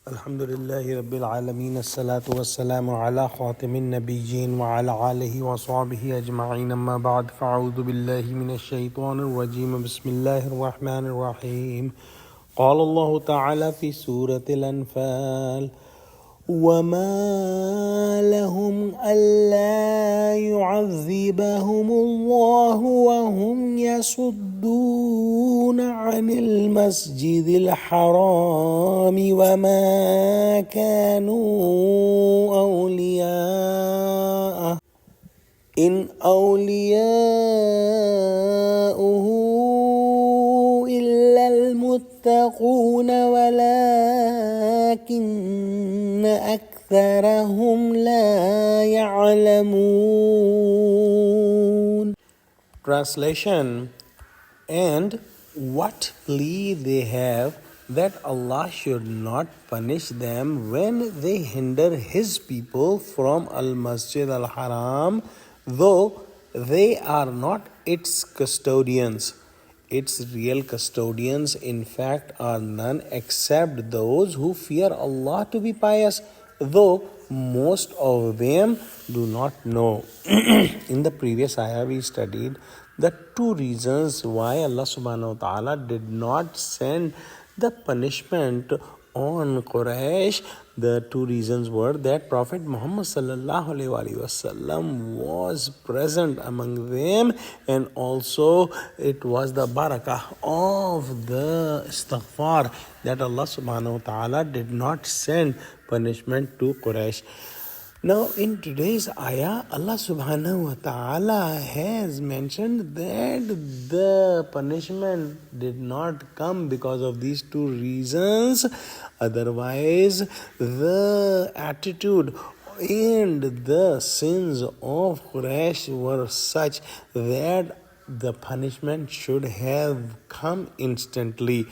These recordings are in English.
Alhamdulillahi Rabbil Alameen, as-salatu was-salamu ala khatimin nabiyyin wa ala alihi wa sahbihi ajma'in, amma ba'd, fa'udhu billahi minash shaytanir rajim, bismillahir rahmanir rahim. Qala Allahu ta'ala fi Surah Al-Anfal, وَمَا لَهُمْ أَلَّا يُعَذِّبَهُمُ اللَّهُ وَهُمْ يَصُدُّونَ عَنِ الْمَسْجِدِ الْحَرَامِ وَمَا كَانُوا أَوْلِيَاءَهُ إِنْ أَوْلِيَاؤُهُ إِلَّا الْمُتَّقُونَ وَلَكِنَّ أَكْثَرَهُمْ لَا يَعْلَمُونَ. Translation: And what plea they have that Allah should not punish them when they hinder His people from Al-Masjid Al-Haram, though they are not its custodians. Its real custodians, in fact, are none except those who fear Allah to be pious, though most of them do not know. In the previous ayah, we studied the two reasons why Allah subhanahu wa ta'ala did not send the punishment on Quraysh. The two reasons were that Prophet Muhammad sallallahu alaihi wasallam was present among them, and also it was the barakah of the istighfar that Allah subhanahu wa ta'ala did not send punishment to Quraysh. Now, in today's ayah, Allah subhanahu wa ta'ala has mentioned that the punishment did not come because of these two reasons. Otherwise, the attitude and the sins of Quraysh were such that the punishment should have come instantly.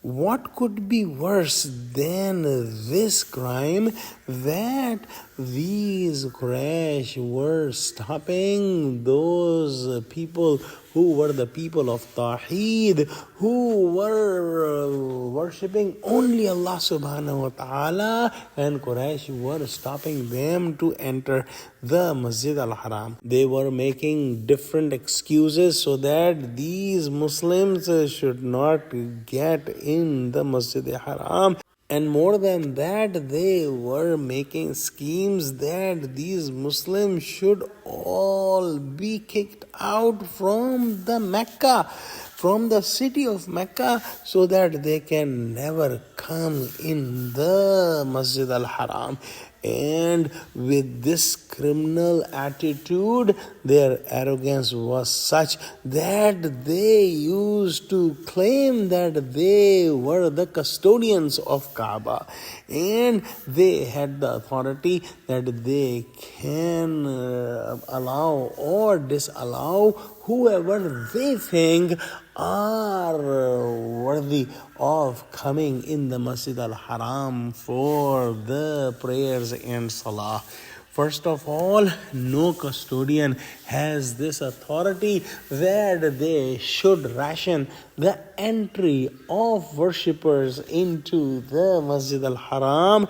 What could be worse than this crime that these Quraysh were stopping those people who were the people of Tawheed, who were worshipping only Allah subhanahu wa ta'ala, and Quraysh were stopping them to enter the Masjid al-Haram. They were making different excuses so that these Muslims should not get in the Masjid al-Haram. And more than that, they were making schemes that these Muslims should all be kicked out from the Mecca, from the city of Mecca, so that they can never come in the Masjid al-Haram. And with this criminal attitude, their arrogance was such that they used to claim that they were the custodians of Kaaba, and they had the authority that they can allow or disallow whoever they think are worthy of coming in the Masjid al-Haram for the prayers and salah. First of all, no custodian has this authority that they should ration the entry of worshippers into the Masjid al-Haram.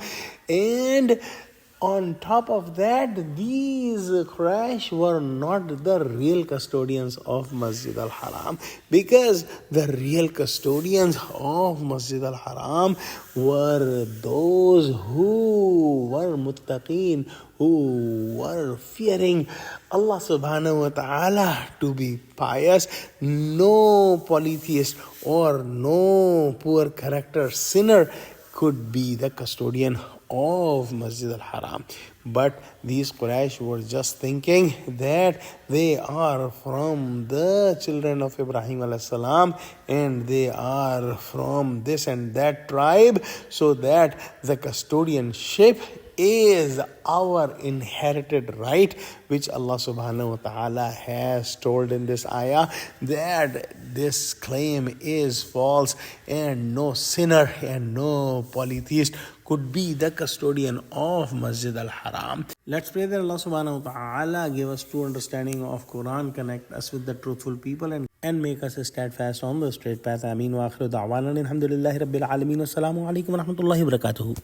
And on top of that, these Quraysh were not the real custodians of Masjid al-Haram, because the real custodians of Masjid al-Haram were those who were muttaqeen, who were fearing Allah subhanahu wa ta'ala to be pious. No polytheist or no poor character sinner could be the custodian of Masjid al-Haram. But these Quraysh were just thinking that they are from the children of Ibrahim alayhi salam, and they are from this and that tribe, so that the custodianship is our inherited right, which Allah subhanahu wa ta'ala has told in this ayah that this claim is false, and no sinner and no polytheist could be the custodian of Masjid al-Haram. Let's pray that Allah subhanahu wa ta'ala give us true understanding of Quran, connect us with the truthful people, and make us steadfast on the straight path. Ameen wa akhiru da'wana alhamdulillahi rabbil alameen. Assalamu alaikum wa rahmatullahi wa barakatuhu.